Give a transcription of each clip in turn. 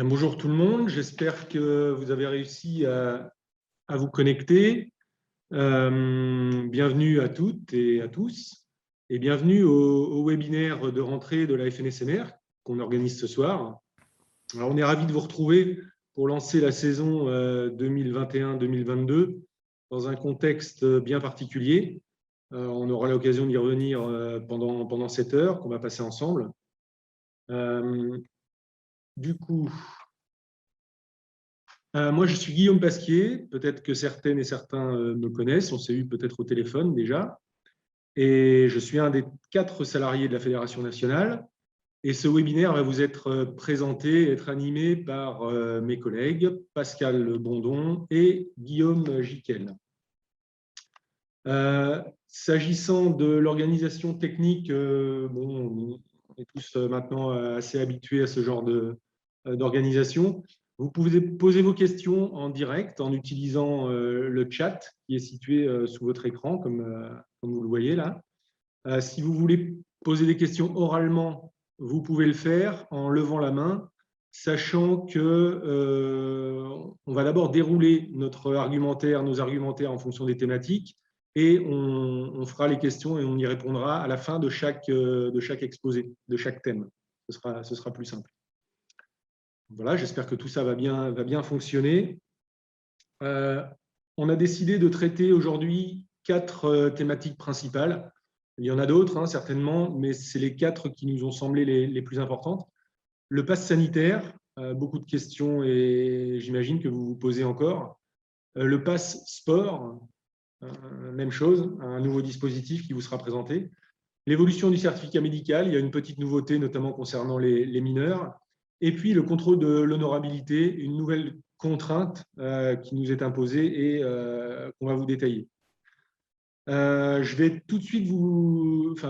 Bonjour tout le monde, j'espère que vous avez réussi à vous connecter. Bienvenue à toutes et à tous et bienvenue au webinaire de rentrée de la FNSMR qu'on organise ce soir. Alors, on est ravis de vous retrouver pour lancer la saison 2021-2022 dans un contexte bien particulier. On aura l'occasion d'y revenir pendant cette heure qu'on va passer ensemble. Du coup, moi, je suis Guillaume Pasquier. Peut-être que certaines et certains me connaissent. On s'est eu peut-être au téléphone déjà. Et je suis un des 4 salariés de la Fédération nationale. Et ce webinaire va vous être présenté, être animé par mes collègues Pascal Bondon et Guillaume Giquel. S'agissant de l'organisation technique, bon, on est tous maintenant assez habitués à ce genre d'organisation. Vous pouvez poser vos questions en direct en utilisant le chat qui est situé sous votre écran, comme vous le voyez là. Si vous voulez poser des questions oralement, vous pouvez le faire en levant la main, sachant que on va d'abord dérouler notre argumentaire, nos argumentaires en fonction des thématiques, et on fera les questions et on y répondra à la fin de chaque exposé, de chaque thème. Ce sera plus simple. Voilà, j'espère que tout ça va bien fonctionner. On a décidé de traiter aujourd'hui 4 thématiques principales. Il y en a d'autres, hein, certainement, mais c'est les 4 qui nous ont semblé les plus importantes. Le pass sanitaire, beaucoup de questions et j'imagine que vous vous posez encore. Le pass sport, même chose, un nouveau dispositif qui vous sera présenté. L'évolution du certificat médical, il y a une petite nouveauté, notamment concernant les mineurs. Et puis, le contrôle de l'honorabilité, une nouvelle contrainte qui nous est imposée et qu'on va vous détailler. Je vais tout de suite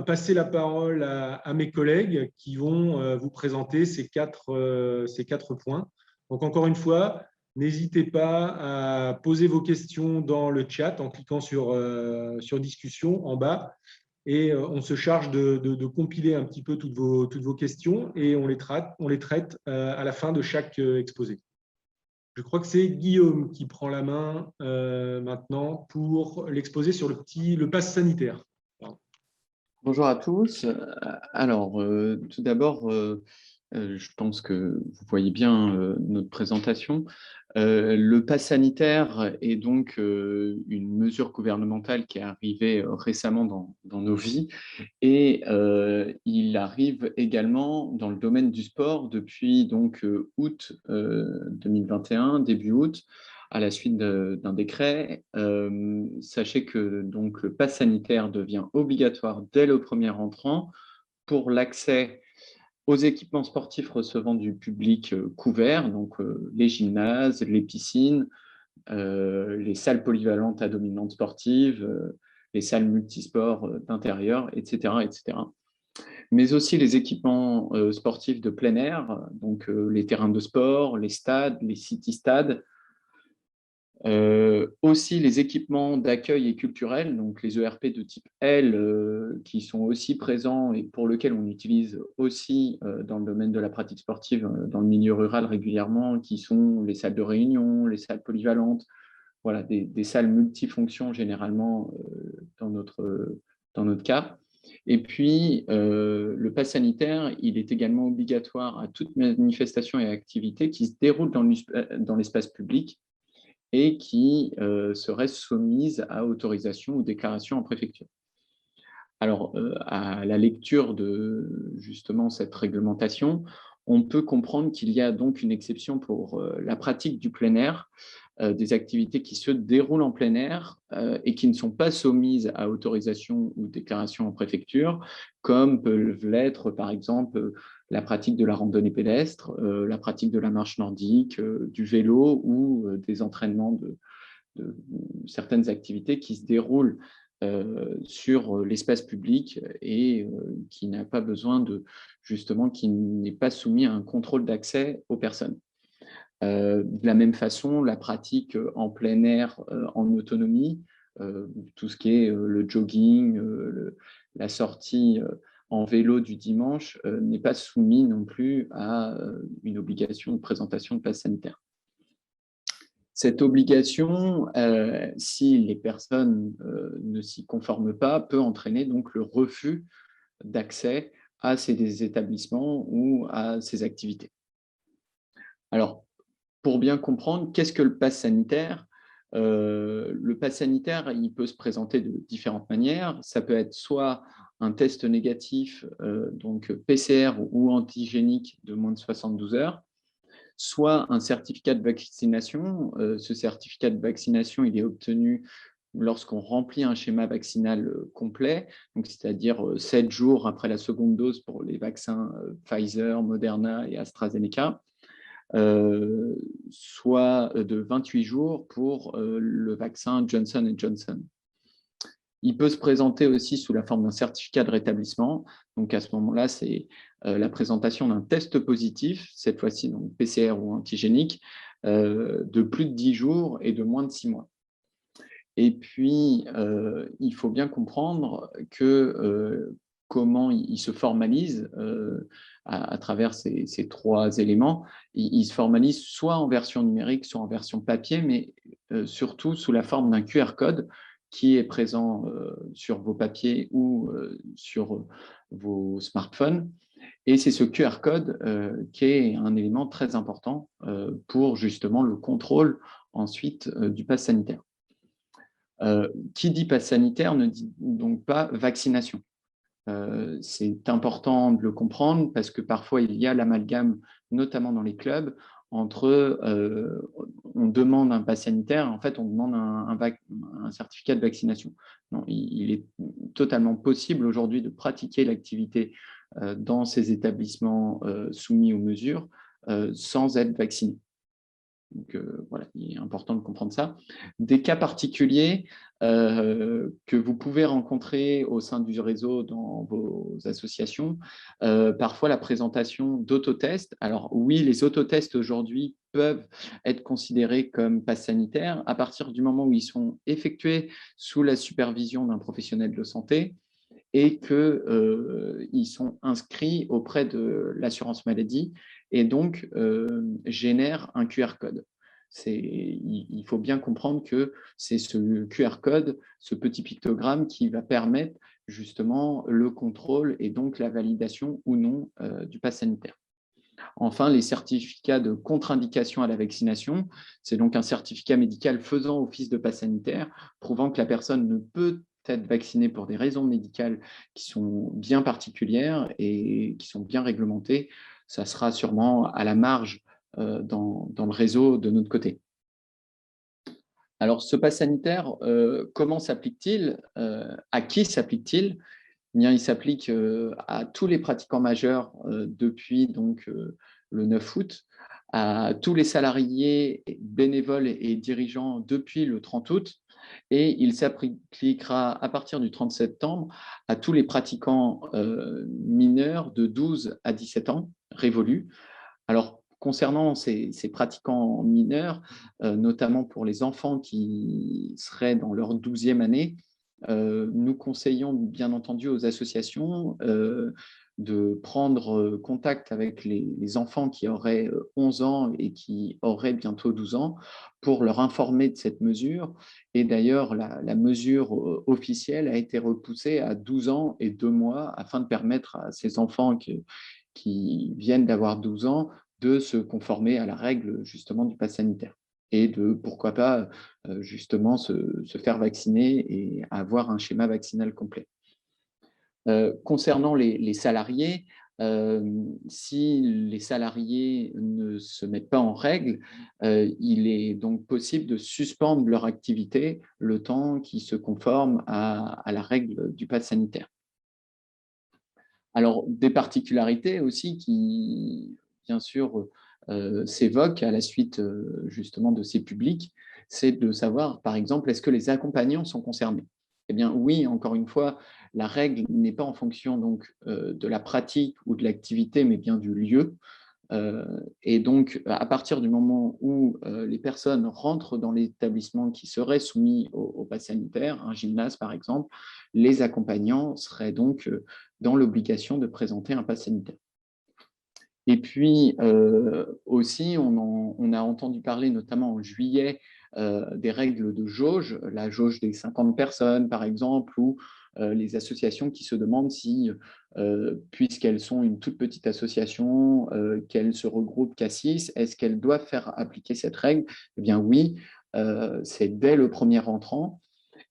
passer la parole à mes collègues qui vont vous présenter ces quatre points. Donc, encore une fois, n'hésitez pas à poser vos questions dans le chat en cliquant sur discussion en bas. Et on se charge de compiler un petit peu toutes vos questions et on les traite à la fin de chaque exposé. Je crois que c'est Guillaume qui prend la main maintenant pour l'exposé sur le pass sanitaire. Pardon. Bonjour à tous. Alors, tout d'abord, je pense que vous voyez bien notre présentation. Le pass sanitaire est donc une mesure gouvernementale qui est arrivée récemment dans nos vies et il arrive également dans le domaine du sport depuis donc août 2021, début août, à la suite d'un décret. Sachez que donc, le pass sanitaire devient obligatoire dès le premier entrant pour l'accès aux équipements sportifs recevant du public couvert, donc les gymnases, les piscines, les salles polyvalentes à dominante sportive, les salles multisports d'intérieur, etc., etc. Mais aussi les équipements sportifs de plein air, donc les terrains de sport, les stades, les city-stades, aussi les équipements d'accueil et culturels, donc les ERP de type L, qui sont aussi présents et pour lesquels on utilise aussi dans le domaine de la pratique sportive, dans le milieu rural régulièrement, qui sont les salles de réunion, les salles polyvalentes, voilà, des salles multifonctions généralement dans notre cas. Et puis, le pass sanitaire, il est également obligatoire à toute manifestation et activité qui se déroule dans l'espace public et qui serait soumise à autorisation ou déclaration en préfecture. Alors, à la lecture de justement cette réglementation, on peut comprendre qu'il y a donc une exception pour la pratique du plein air, des activités qui se déroulent en plein air et qui ne sont pas soumises à autorisation ou déclaration en préfecture, comme peuvent l'être par exemple la pratique de la randonnée pédestre, la pratique de la marche nordique, du vélo ou des entraînements de certaines activités qui se déroulent sur l'espace public et qui n'a pas besoin justement, qui n'est pas soumis à un contrôle d'accès aux personnes. De la même façon, la pratique en plein air en autonomie, tout ce qui est le jogging, la sortie en vélo du dimanche n'est pas soumis non plus à une obligation de présentation de passe sanitaire. Cette obligation, si les personnes ne s'y conforment pas, peut entraîner donc le refus d'accès à ces établissements ou à ces activités. Alors, pour bien comprendre, qu'est-ce que le pass sanitaire? Le pass sanitaire, il peut se présenter de différentes manières. Ça peut être soit un test négatif, donc PCR ou antigénique de moins de 72 heures, soit un certificat de vaccination. Ce certificat de vaccination, il est obtenu lorsqu'on remplit un schéma vaccinal complet, c'est-à-dire 7 jours après la seconde dose pour les vaccins Pfizer, Moderna et AstraZeneca, soit de 28 jours pour le vaccin Johnson & Johnson. Il peut se présenter aussi sous la forme d'un certificat de rétablissement. Donc à ce moment-là, c'est la présentation d'un test positif, cette fois-ci donc PCR ou antigénique, de plus de 10 jours et de moins de 6 mois. Et puis, il faut bien comprendre que comment il se formalise à travers ces 3 éléments. Il se formalise soit en version numérique, soit en version papier, mais surtout sous la forme d'un QR code qui est présent sur vos papiers ou sur vos smartphones. Et c'est ce QR code qui est un élément très important pour justement le contrôle ensuite du pass sanitaire. Qui dit pass sanitaire ne dit donc pas vaccination. C'est important de le comprendre parce que parfois il y a l'amalgame, notamment dans les clubs, entre on demande un pass sanitaire, en fait on demande un certificat de vaccination. Non, il est totalement possible aujourd'hui de pratiquer l'activité dans ces établissements soumis aux mesures sans être vacciné. Donc voilà, il est important de comprendre ça. Des cas particuliers que vous pouvez rencontrer au sein du réseau dans vos associations, parfois la présentation d'autotests. Alors oui, les autotests aujourd'hui peuvent être considérés comme pass sanitaire à partir du moment où ils sont effectués sous la supervision d'un professionnel de santé et qu'ils sont inscrits auprès de l'assurance maladie et donc génèrent un QR code. Il faut bien comprendre que c'est ce QR code, ce petit pictogramme qui va permettre justement le contrôle et donc la validation ou non du pass sanitaire. Enfin, les certificats de contre-indication à la vaccination, c'est donc un certificat médical faisant office de pass sanitaire, prouvant que la personne ne peut être vaccinée pour des raisons médicales qui sont bien particulières et qui sont bien réglementées. Ça sera sûrement à la marge dans le réseau de notre côté. Alors, ce pass sanitaire, comment s'applique-t-il? À qui s'applique-t-il? Bien, il s'applique à tous les pratiquants majeurs depuis donc, le 9 août, à tous les salariés, bénévoles et dirigeants depuis le 30 août, et il s'appliquera à partir du 30 septembre à tous les pratiquants mineurs de 12 à 17 ans révolus. Alors, concernant ces pratiquants mineurs, notamment pour les enfants qui seraient dans leur 12e année, nous conseillons bien entendu aux associations de prendre contact avec les enfants qui auraient 11 ans et qui auraient bientôt 12 ans pour leur informer de cette mesure. Et d'ailleurs, la mesure officielle a été repoussée à 12 ans et 2 mois afin de permettre à ces enfants qui viennent d'avoir 12 ans de se conformer à la règle justement du pass sanitaire et de, pourquoi pas, justement se faire vacciner et avoir un schéma vaccinal complet. Concernant les salariés, si les salariés ne se mettent pas en règle, il est donc possible de suspendre leur activité le temps qu'ils se conforment à la règle du pass sanitaire. Alors, des particularités aussi qui, bien sûr, s'évoquent à la suite justement de ces publics, c'est de savoir, par exemple, est-ce que les accompagnants sont concernés? Eh bien oui, encore une fois, la règle n'est pas en fonction donc, de la pratique ou de l'activité, mais bien du lieu. Et donc, à partir du moment où les personnes rentrent dans l'établissement qui serait soumis au pass sanitaire, un gymnase par exemple, les accompagnants seraient donc dans l'obligation de présenter un pass sanitaire. Et puis aussi, on a entendu parler notamment en juillet des règles de jauge, la jauge des 50 personnes par exemple, ou les associations qui se demandent si, puisqu'elles sont une toute petite association, qu'elles se regroupent qu'à 6, est-ce qu'elles doivent faire appliquer cette règle? Eh bien oui, c'est dès le premier entrant,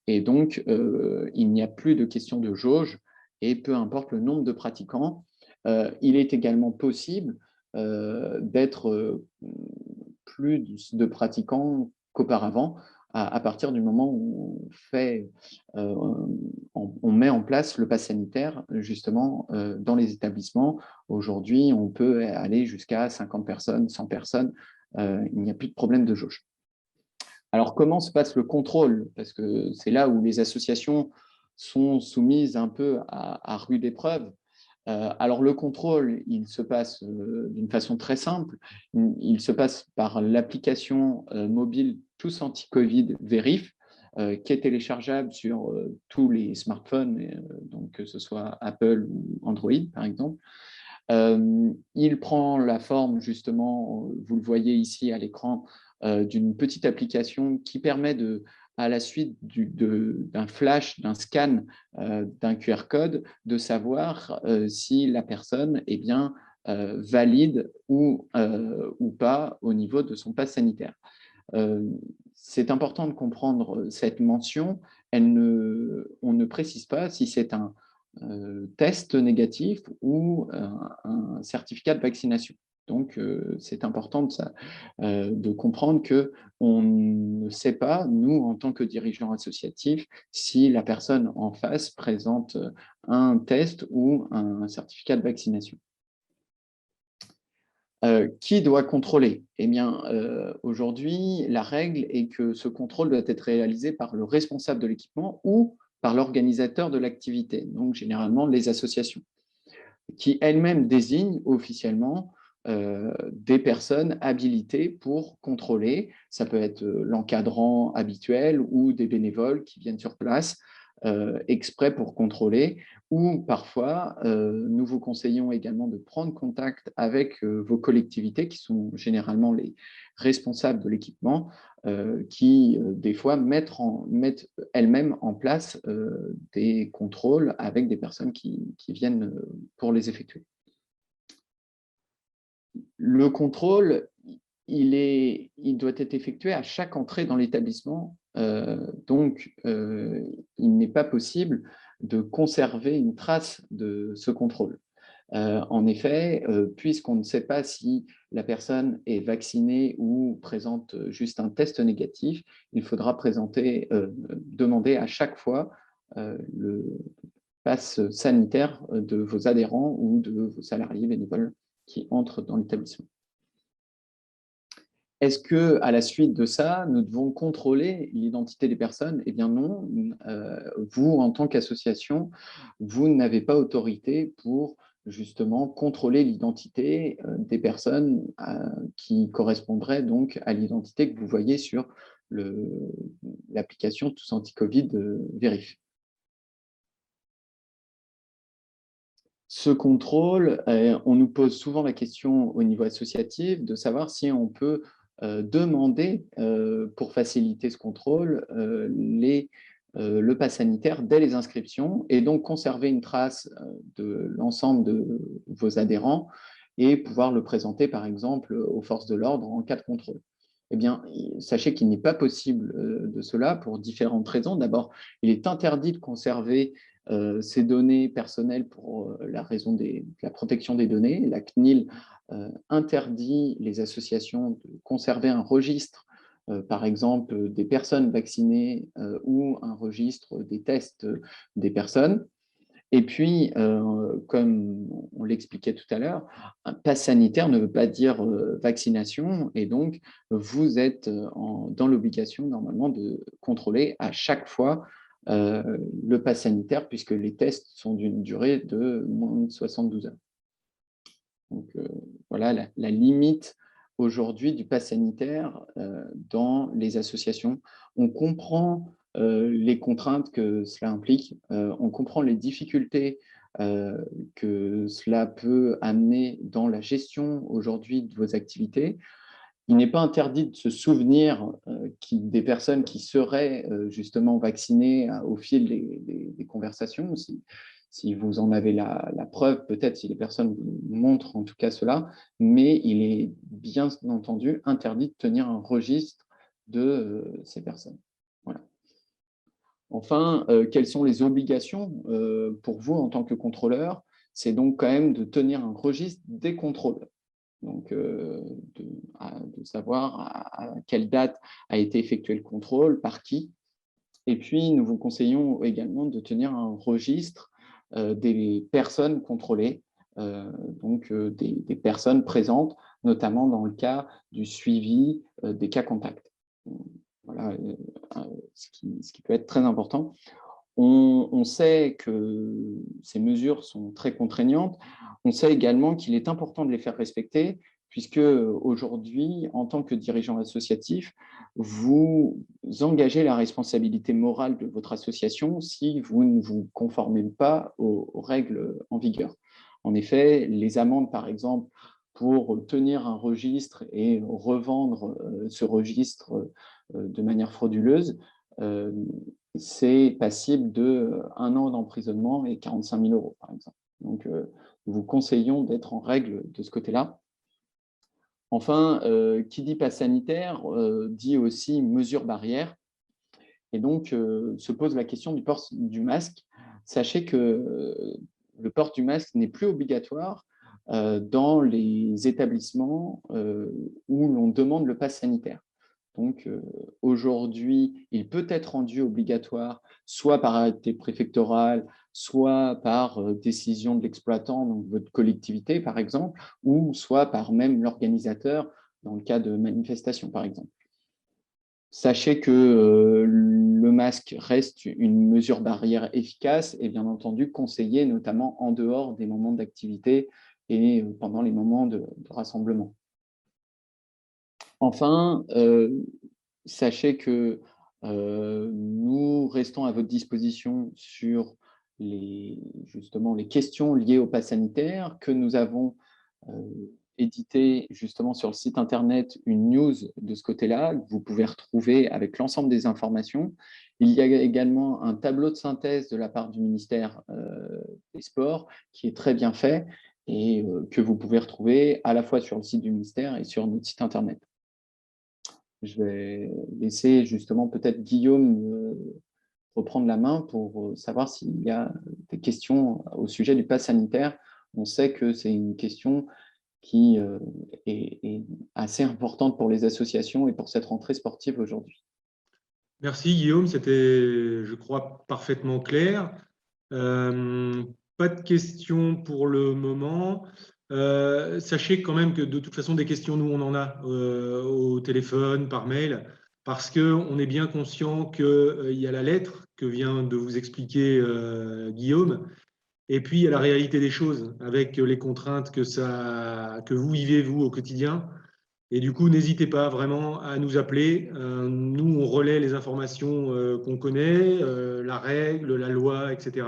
et donc il n'y a plus de question de jauge, et peu importe le nombre de pratiquants, il est également possible d'être plus de pratiquants qu'auparavant, à partir du moment où on met en place le pass sanitaire, justement, dans les établissements. Aujourd'hui, on peut aller jusqu'à 50 personnes, 100 personnes, il n'y a plus de problème de jauge. Alors, comment se passe le contrôle? Parce que c'est là où les associations sont soumises un peu à rude épreuve. Alors, le contrôle, il se passe d'une façon très simple. Il se passe par l'application mobile Tous Anti-Covid Vérif, qui est téléchargeable sur tous les smartphones, donc que ce soit Apple ou Android, par exemple. Il prend la forme, justement, vous le voyez ici à l'écran, d'une petite application qui permet à la suite d'un flash, d'un scan, d'un QR code, de savoir si la personne est bien valide ou pas au niveau de son pass sanitaire. C'est important de comprendre cette mention. On ne précise pas si c'est un test négatif ou un certificat de vaccination. Donc, c'est important de comprendre qu'on ne sait pas, nous, en tant que dirigeants associatifs, si la personne en face présente un test ou un certificat de vaccination. Qui doit contrôler? Eh bien, aujourd'hui, la règle est que ce contrôle doit être réalisé par le responsable de l'équipement ou par l'organisateur de l'activité, donc généralement les associations, qui elles-mêmes désignent officiellement des personnes habilitées pour contrôler. Ça peut être l'encadrant habituel ou des bénévoles qui viennent sur place exprès pour contrôler, ou parfois, nous vous conseillons également de prendre contact avec vos collectivités, qui sont généralement les responsables de l'équipement, qui, des fois, mettent elles-mêmes en place des contrôles avec des personnes qui viennent pour les effectuer. Le contrôle, il doit être effectué à chaque entrée dans l'établissement, donc il n'est pas possible de conserver une trace de ce contrôle. En effet, puisqu'on ne sait pas si la personne est vaccinée ou présente juste un test négatif, il faudra demander à chaque fois le pass sanitaire de vos adhérents ou de vos salariés bénévoles qui entrent dans l'établissement. Est-ce qu'à la suite de ça, nous devons contrôler l'identité des personnes? Eh bien non, vous, en tant qu'association, vous n'avez pas autorité pour justement contrôler l'identité des personnes qui correspondraient donc à l'identité que vous voyez sur l'application Tous Anti-Covid Vérif. Ce contrôle, on nous pose souvent la question au niveau associatif de savoir si on peut demander, pour faciliter ce contrôle, le pass sanitaire dès les inscriptions, et donc conserver une trace de l'ensemble de vos adhérents et pouvoir le présenter, par exemple, aux forces de l'ordre en cas de contrôle. Eh bien, sachez qu'il n'est pas possible de cela pour différentes raisons. D'abord, il est interdit de conserver ces données personnelles pour la raison de la protection des données. La CNIL interdit les associations de conserver un registre, par exemple, des personnes vaccinées ou un registre des tests des personnes. Et puis, comme on l'expliquait tout à l'heure, un pass sanitaire ne veut pas dire vaccination, et donc vous êtes dans l'obligation normalement de contrôler à chaque fois le pass sanitaire, puisque les tests sont d'une durée de moins de 72 heures. Donc voilà la limite aujourd'hui du pass sanitaire dans les associations. On comprend les contraintes que cela implique, on comprend les difficultés que cela peut amener dans la gestion aujourd'hui de vos activités. Il n'est pas interdit de se souvenir des personnes qui seraient justement vaccinées au fil des conversations, si vous en avez la preuve, peut-être si les personnes vous montrent en tout cas cela, mais il est bien entendu interdit de tenir un registre de ces personnes. Voilà. Enfin, quelles sont les obligations pour vous en tant que contrôleur? C'est donc quand même de tenir un registre des contrôles. Donc, de savoir à quelle date a été effectué le contrôle, par qui. Et puis, nous vous conseillons également de tenir un registre des personnes contrôlées, donc des personnes présentes, notamment dans le cas du suivi des cas contacts. Voilà ce qui peut être très important. On sait que ces mesures sont très contraignantes. On sait également qu'il est important de les faire respecter, puisque aujourd'hui, en tant que dirigeant associatif, vous engagez la responsabilité morale de votre association si vous ne vous conformez pas aux règles en vigueur. En effet, les amendes, par exemple, pour tenir un registre et revendre ce registre de manière frauduleuse, c'est passible d'1 an d'emprisonnement et 45 000 €, par exemple. Donc, nous vous conseillons d'être en règle de ce côté-là. Enfin, qui dit pass sanitaire dit aussi mesures barrières. Et donc, se pose la question du port du masque. Sachez que le port du masque n'est plus obligatoire dans les établissements où l'on demande le pass sanitaire. Donc, aujourd'hui, il peut être rendu obligatoire, soit par arrêté préfectoral, soit par décision de l'exploitant, donc votre collectivité, par exemple, ou soit par même l'organisateur, dans le cas de manifestations, par exemple. Sachez que le masque reste une mesure barrière efficace et bien entendu conseillée, notamment en dehors des moments d'activité et pendant les moments de rassemblement. Enfin, sachez que nous restons à votre disposition sur justement les questions liées au pass sanitaire, que nous avons édité justement sur le site internet une news de ce côté-là, que vous pouvez retrouver avec l'ensemble des informations. Il y a également un tableau de synthèse de la part du ministère des Sports qui est très bien fait et que vous pouvez retrouver à la fois sur le site du ministère et sur notre site internet. Je vais laisser justement peut-être Guillaume reprendre la main pour savoir s'il y a des questions au sujet du pass sanitaire. On sait que c'est une question qui est assez importante pour les associations et pour cette rentrée sportive aujourd'hui. Merci Guillaume, c'était, je crois, parfaitement clair. Pas de questions pour le moment. Sachez quand même que de toute façon, des questions, nous, on en a au téléphone, par mail, parce qu'on est bien conscient qu'il y a la lettre que vient de vous expliquer Guillaume, et puis il y a la réalité des choses, avec les contraintes que vous vivez, vous, au quotidien. Et du coup, n'hésitez pas vraiment à nous appeler. Nous, on relaie les informations qu'on connaît, la règle, la loi, etc.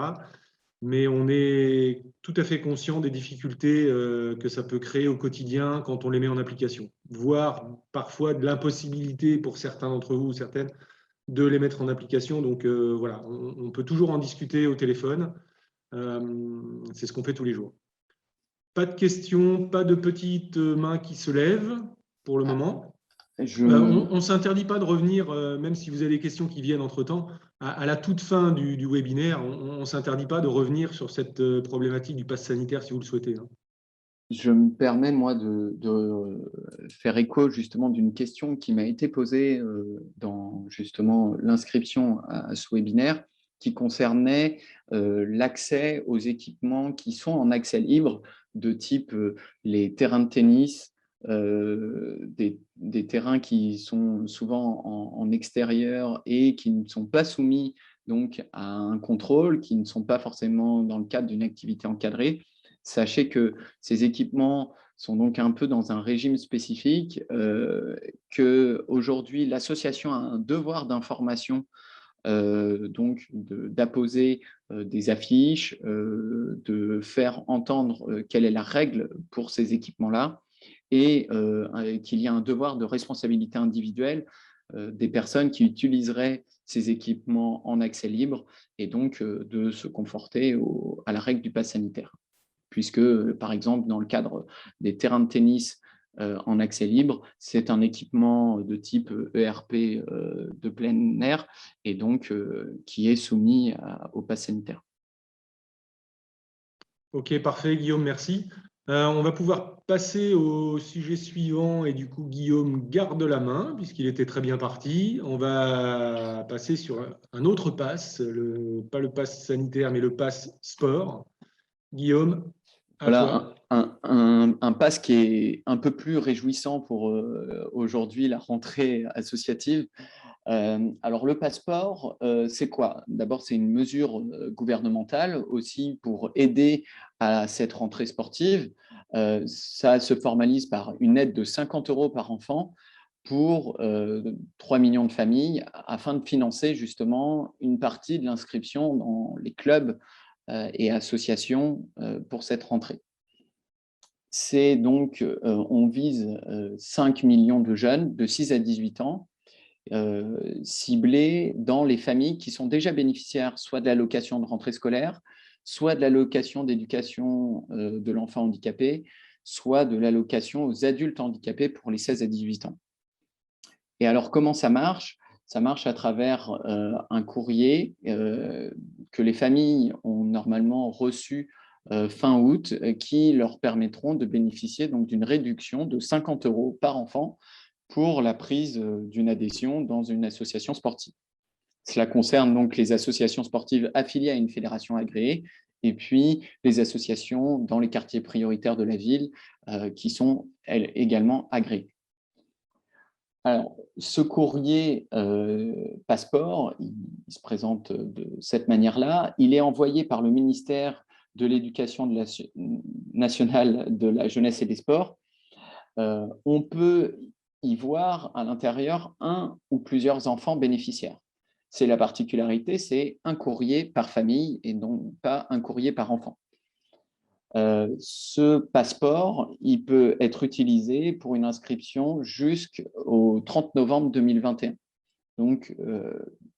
Mais on est tout à fait conscient des difficultés que ça peut créer au quotidien quand on les met en application, voire parfois de l'impossibilité pour certains d'entre vous ou certaines de les mettre en application. Donc voilà, on peut toujours en discuter au téléphone. C'est ce qu'on fait tous les jours. Pas de questions, pas de petites mains qui se lèvent pour le moment. On ne s'interdit pas de revenir, même si vous avez des questions qui viennent entre-temps, à la toute fin du webinaire, on ne s'interdit pas de revenir sur cette problématique du pass sanitaire si vous le souhaitez. Je me permets, moi, de faire écho justement d'une question qui m'a été posée dans justement l'inscription à ce webinaire, qui concernait l'accès aux équipements qui sont en accès libre, de type les terrains de tennis, des terrains qui sont souvent en extérieur et qui ne sont pas soumis donc à un contrôle, qui ne sont pas forcément dans le cadre d'une activité encadrée. Sachez que ces équipements sont donc un peu dans un régime spécifique, qu'aujourd'hui, l'association a un devoir d'information donc d'apposer des affiches, de faire entendre quelle est la règle pour ces équipements-là, et qu'il y a un devoir de responsabilité individuelle des personnes qui utiliseraient ces équipements en accès libre, et donc de se conforter à la règle du pass sanitaire. Puisque, par exemple, dans le cadre des terrains de tennis en accès libre, c'est un équipement de type ERP de plein air, et donc qui est soumis au pass sanitaire. Ok, parfait, Guillaume, merci. On va pouvoir passer au sujet suivant et du coup, Guillaume garde la main puisqu'il était très bien parti. On va passer sur un autre pass, pas le pass sanitaire, mais le pass sport. Guillaume, à Voilà, toi. un pass qui est un peu plus réjouissant pour aujourd'hui, la rentrée associative. Alors, le passeport, c'est quoi? D'abord, c'est une mesure gouvernementale aussi pour aider à cette rentrée sportive. Ça se formalise par une aide de 50 € par enfant pour 3 millions de familles, afin de financer justement une partie de l'inscription dans les clubs et associations pour cette rentrée. C'est donc, on vise 5 millions de jeunes de 6 à 18 ans, ciblés dans les familles qui sont déjà bénéficiaires soit de l'allocation de rentrée scolaire, soit de l'allocation d'éducation de l'enfant handicapé, soit de l'allocation aux adultes handicapés pour les 16 à 18 ans. Et alors, comment ça marche? Ça marche à travers un courrier que les familles ont normalement reçu fin août, qui leur permettront de bénéficier donc d'une réduction de 50 € par enfant pour la prise d'une adhésion dans une association sportive. Cela concerne donc les associations sportives affiliées à une fédération agréée, et puis les associations dans les quartiers prioritaires de la ville qui sont, elles, également agréées. Alors, ce courrier passeport, il se présente de cette manière-là. Il est envoyé par le ministère de l'Éducation nationale, de la jeunesse et des sports. On peut y voir à l'intérieur un ou plusieurs enfants bénéficiaires. C'est la particularité, c'est un courrier par famille et non pas un courrier par enfant. Ce passeport, il peut être utilisé pour une inscription jusqu'au 30 novembre 2021. Donc,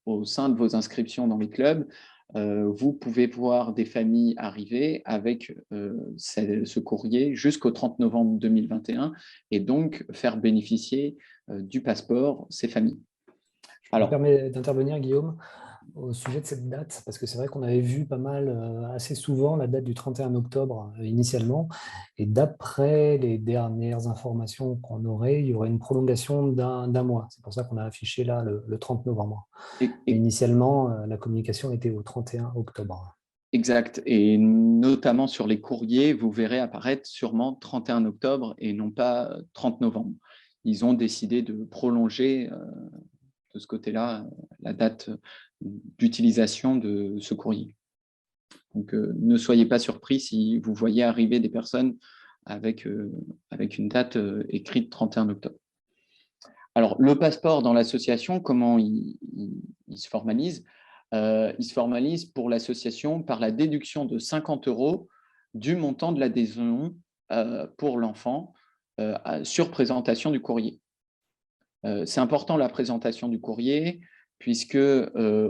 au sein de vos inscriptions dans les clubs, vous pouvez voir des familles arriver avec ce courrier jusqu'au 30 novembre 2021, et donc faire bénéficier du passeport ces familles. Je me permets d'intervenir, Guillaume, au sujet de cette date, parce que c'est vrai qu'on avait vu pas mal, assez souvent, la date du 31 octobre initialement, et d'après les dernières informations qu'on aurait, il y aurait une prolongation d'un mois. C'est pour ça qu'on a affiché là le 30 novembre. Mais initialement, la communication était au 31 octobre. Exact. Et notamment sur les courriers, vous verrez apparaître sûrement 31 octobre et non pas 30 novembre. Ils ont décidé de prolonger de ce côté-là la date d'utilisation de ce courrier. Donc, ne soyez pas surpris si vous voyez arriver des personnes avec une date écrite 31 octobre. Alors, le passeport dans l'association, comment il se formalise? Il se formalise pour l'association par la déduction de 50 € du montant de l'adhésion pour l'enfant sur présentation du courrier. C'est important, la présentation du courrier, puisque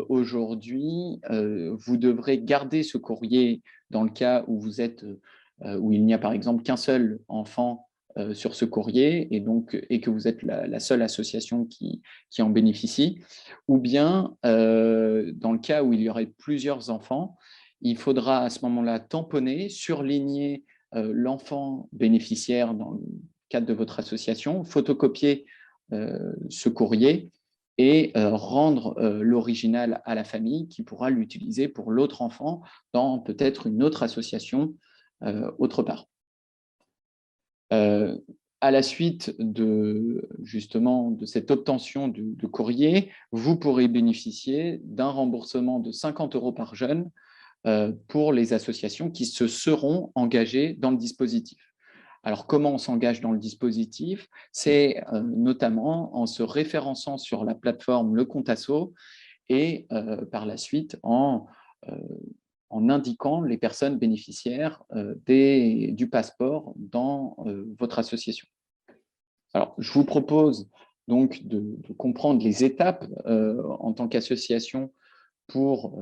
aujourd'hui, vous devrez garder ce courrier dans le cas où vous êtes, où il n'y a par exemple qu'un seul enfant sur ce courrier, et que vous êtes la seule association qui en bénéficie, ou bien dans le cas où il y aurait plusieurs enfants, il faudra à ce moment-là tamponner, surligner l'enfant bénéficiaire dans le cadre de votre association, photocopier ce courrier et rendre l'original à la famille, qui pourra l'utiliser pour l'autre enfant dans peut-être une autre association autre part. À la suite justement de cette obtention de courrier, vous pourrez bénéficier d'un remboursement de 50 € par jeune pour les associations qui se seront engagées dans le dispositif. Alors, comment on s'engage dans le dispositif? C'est notamment en se référençant sur la plateforme Le Compte Asso et par la suite en indiquant les personnes bénéficiaires du passeport dans votre association. Alors, je vous propose donc de comprendre les étapes en tant qu'association pour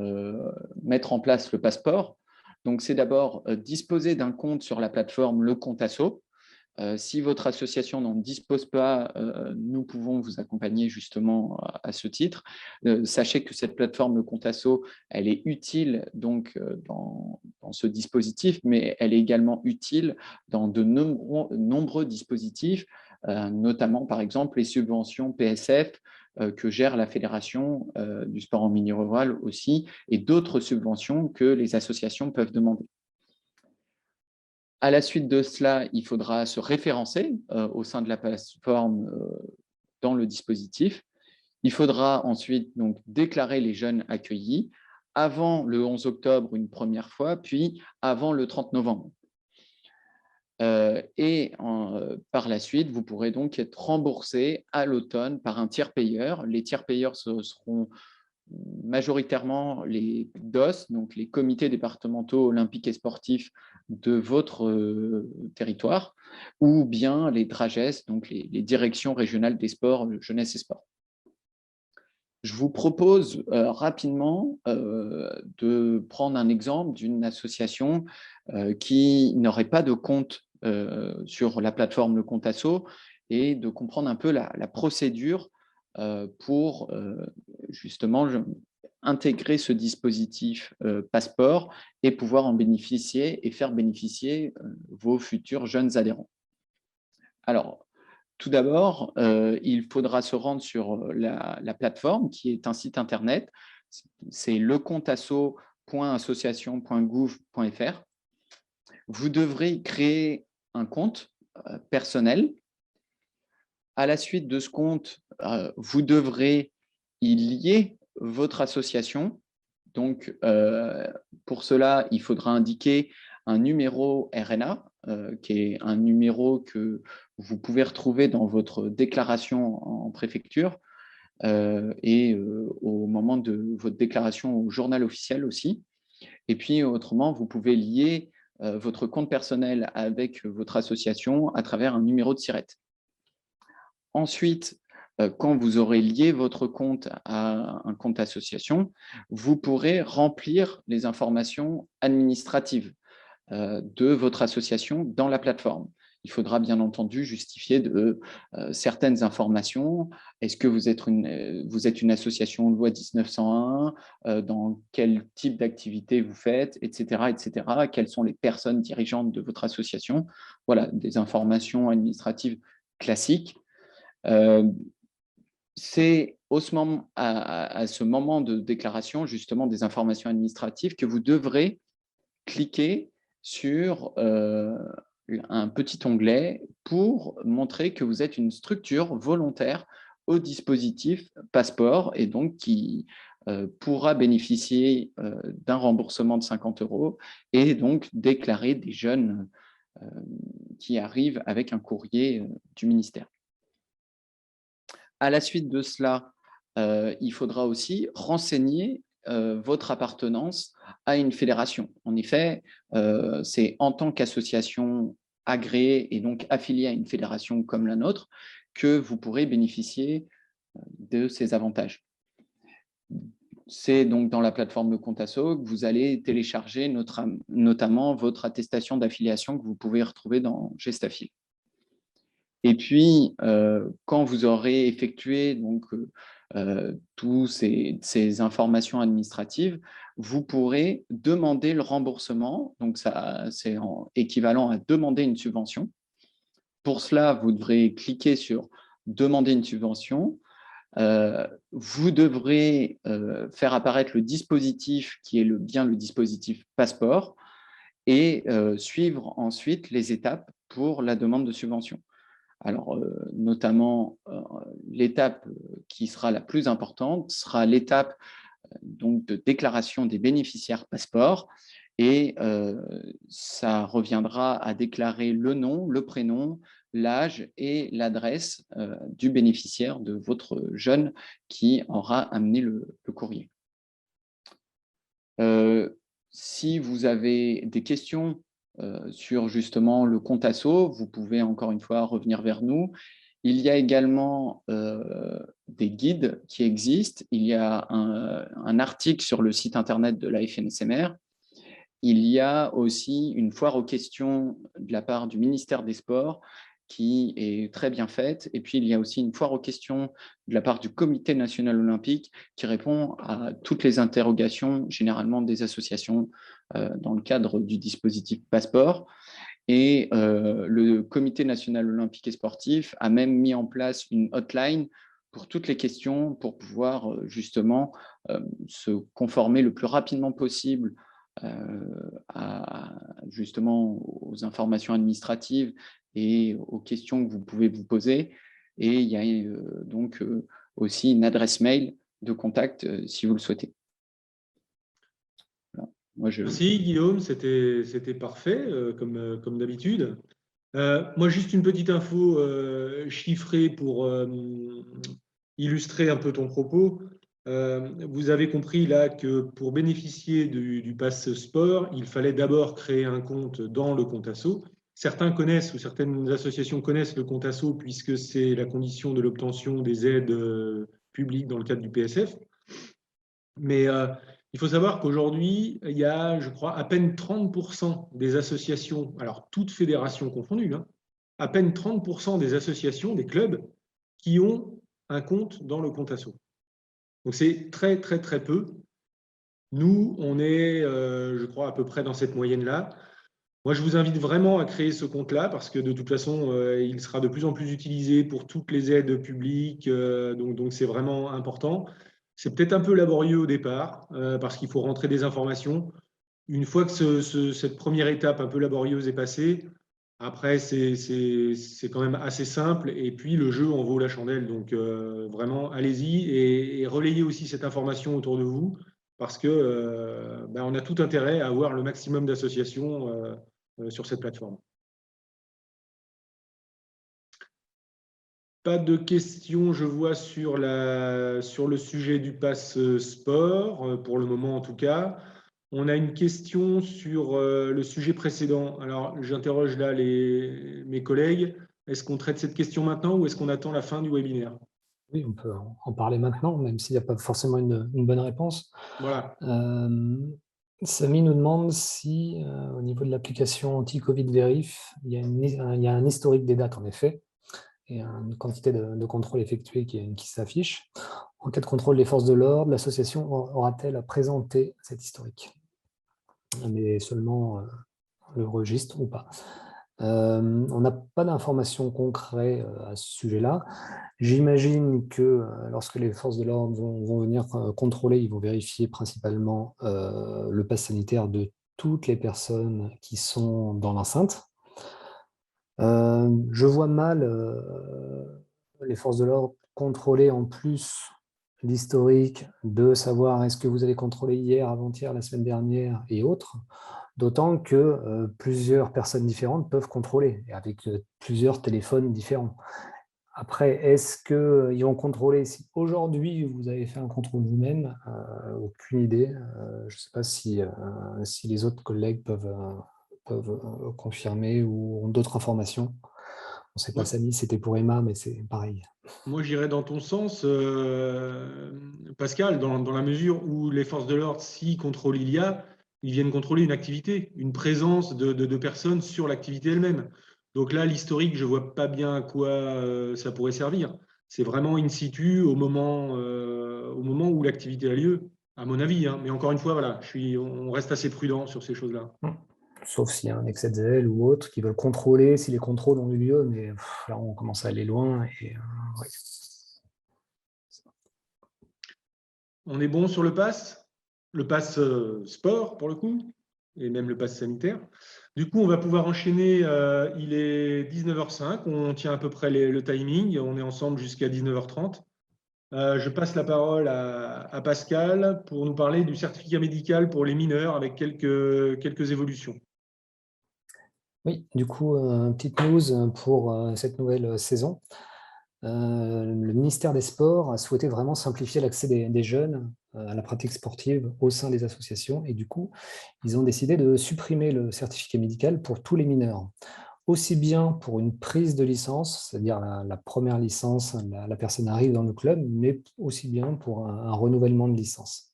mettre en place le passeport. Donc, c'est d'abord disposer d'un compte sur la plateforme Le Compte Asso. Si votre association n'en dispose pas, nous pouvons vous accompagner justement à ce titre. Sachez que cette plateforme Le Compte Asso, elle est utile donc, dans ce dispositif, mais elle est également utile dans de nombreux dispositifs, notamment par exemple les subventions PSF que gère la Fédération du sport en milieu rural aussi, et d'autres subventions que les associations peuvent demander. À la suite de cela, il faudra se référencer au sein de la plateforme dans le dispositif. Il faudra ensuite donc déclarer les jeunes accueillis avant le 11 octobre une première fois, puis avant le 30 novembre. Par la suite, vous pourrez donc être remboursé à l'automne par un tiers payeur. Les tiers payeurs seront majoritairement les DOS, donc les comités départementaux olympiques et sportifs de votre territoire, ou bien les DRAGES, donc les directions régionales des sports, jeunesse et sport. Je vous propose rapidement de prendre un exemple d'une association qui n'aurait pas de compte sur la plateforme Le Compte Asso et de comprendre un peu la procédure pour justement intégrer ce dispositif passeport et pouvoir en bénéficier et faire bénéficier vos futurs jeunes adhérents. Alors, tout d'abord, il faudra se rendre sur la plateforme qui est un site internet, c'est lecomptasso.association.gouv.fr. Vous devrez créer un compte personnel. À la suite de ce compte, vous devrez y lier votre association. Donc, pour cela, il faudra indiquer un numéro RNA, qui est un numéro que vous pouvez retrouver dans votre déclaration en préfecture et au moment de votre déclaration au journal officiel aussi. Et puis, autrement, vous pouvez lier votre compte personnel avec votre association à travers un numéro de SIRET. Ensuite, quand vous aurez lié votre compte à un compte association, vous pourrez remplir les informations administratives de votre association dans la plateforme. Il faudra bien entendu justifier de certaines informations. Est-ce que vous êtes une association loi 1901 dans quel type d'activité vous faites, etc., etc. Quelles sont les personnes dirigeantes de votre association? Voilà, des informations administratives classiques. C'est à ce moment de déclaration, justement, des informations administratives que vous devrez cliquer sur un petit onglet pour montrer que vous êtes une structure volontaire au dispositif passeport et donc qui pourra bénéficier d'un remboursement de 50 € et donc déclarer des jeunes qui arrivent avec un courrier du ministère. À la suite de cela, il faudra aussi renseigner votre appartenance à une fédération. En effet, c'est en tant qu'association agréée et donc affiliée à une fédération comme la nôtre que vous pourrez bénéficier de ces avantages. C'est donc dans la plateforme Le Compte Asso que vous allez télécharger notamment votre attestation d'affiliation que vous pouvez retrouver dans Gestafil. Et puis, quand vous aurez effectué donc, toutes ces informations administratives, vous pourrez demander le remboursement. Donc, c'est équivalent à demander une subvention. Pour cela, vous devrez cliquer sur « Demander une subvention ». Vous devrez faire apparaître le dispositif qui est bien le dispositif passeport et suivre ensuite les étapes pour la demande de subvention. Alors, notamment, l'étape qui sera la plus importante sera l'étape donc de déclaration des bénéficiaires passeport. Et ça reviendra à déclarer le nom, le prénom, l'âge et l'adresse du bénéficiaire de votre jeune qui aura amené le courrier. Si vous avez des questions sur justement le compte asso, vous pouvez encore une fois revenir vers nous. Il y a également des guides qui existent. Il y a un article sur le site internet de la FNSMR. Il y a aussi une foire aux questions de la part du ministère des Sports qui est très bien faite. Et puis, il y a aussi une foire aux questions de la part du Comité national olympique qui répond à toutes les interrogations, généralement des associations, dans le cadre du dispositif Passeport. Et le Comité national olympique et sportif a même mis en place une hotline pour toutes les questions, pour pouvoir justement se conformer le plus rapidement possible justement aux informations administratives et aux questions que vous pouvez vous poser. Et il y a donc aussi une adresse mail de contact si vous le souhaitez. Voilà. Merci Guillaume, c'était parfait comme d'habitude. Moi, juste une petite info chiffrée pour illustrer un peu ton propos. Vous avez compris là que pour bénéficier du pass sport, il fallait d'abord créer un compte dans le compte asso. Certains connaissent ou certaines associations connaissent le compte asso puisque c'est la condition de l'obtention des aides publiques dans le cadre du PSF. Mais il faut savoir qu'aujourd'hui, il y a, je crois, à peine 30% des associations, alors toutes fédérations confondues, hein, à peine 30% des associations, des clubs, qui ont un compte dans le compte asso. Donc c'est très, très, très peu. Nous, on est, je crois, à peu près dans cette moyenne-là. Moi, je vous invite vraiment à créer ce compte-là parce que de toute façon, il sera de plus en plus utilisé pour toutes les aides publiques. Donc c'est vraiment important. C'est peut-être un peu laborieux au départ parce qu'il faut rentrer des informations. Une fois que cette première étape un peu laborieuse est passée, après, c'est quand même assez simple. Et puis, le jeu en vaut la chandelle. Donc, vraiment, allez-y et relayez aussi cette information autour de vous parce que on a tout intérêt à avoir le maximum d'associations sur cette plateforme. Pas de questions, je vois, sur le sujet du pass sport, pour le moment en tout cas. On a une question sur le sujet précédent. Alors, j'interroge là mes collègues. Est-ce qu'on traite cette question maintenant ou est-ce qu'on attend la fin du webinaire? Oui, on peut en parler maintenant, même s'il n'y a pas forcément une bonne réponse. Voilà. Samy nous demande si, au niveau de l'application anti-Covid Vérif, il y a un historique des dates, en effet, et une quantité de contrôles effectués qui s'affiche. En cas de contrôle des forces de l'ordre, l'association aura-t-elle à présenter cet historique? Mais seulement le registre ou pas. On n'a pas d'informations concrètes à ce sujet-là. J'imagine que lorsque les forces de l'ordre vont venir contrôler, ils vont vérifier principalement le pass sanitaire de toutes les personnes qui sont dans l'enceinte. Je vois mal les forces de l'ordre contrôler en plus l'historique de savoir est-ce que vous avez contrôlé hier, avant-hier, la semaine dernière et autres, d'autant que plusieurs personnes différentes peuvent contrôler, avec plusieurs téléphones différents. Après, est-ce qu'ils vont contrôler si aujourd'hui vous avez fait un contrôle vous-même? Aucune idée. Je ne sais pas si les autres collègues peuvent confirmer ou ont d'autres informations. On ne sait pas, Samy, c'était pour Emma, mais c'est pareil. Moi, j'irais dans ton sens, Pascal, dans la mesure où les forces de l'ordre, si contrôle il y a, ils viennent contrôler une activité, une présence de personnes sur l'activité elle-même. Donc là, l'historique, je ne vois pas bien à quoi ça pourrait servir. C'est vraiment in situ au moment où l'activité a lieu, à mon avis. Hein. Mais encore une fois, voilà, on reste assez prudent sur ces choses-là. Sauf s'il y a un excès de zèle ou autre qui veulent contrôler si les contrôles ont eu lieu, mais là, on commence à aller loin. Et, ouais. On est bon sur le pass sport pour le coup, et même le pass sanitaire. Du coup, on va pouvoir enchaîner. Il est 19h05, on tient à peu près le timing, on est ensemble jusqu'à 19h30. Je passe la parole à Pascal pour nous parler du certificat médical pour les mineurs avec quelques évolutions. Oui, du coup, petite news pour cette nouvelle saison. Le ministère des Sports a souhaité vraiment simplifier l'accès des jeunes à la pratique sportive au sein des associations et du coup, ils ont décidé de supprimer le certificat médical pour tous les mineurs, aussi bien pour une prise de licence, c'est-à-dire la première licence, la personne arrive dans le club, mais aussi bien pour un renouvellement de licence.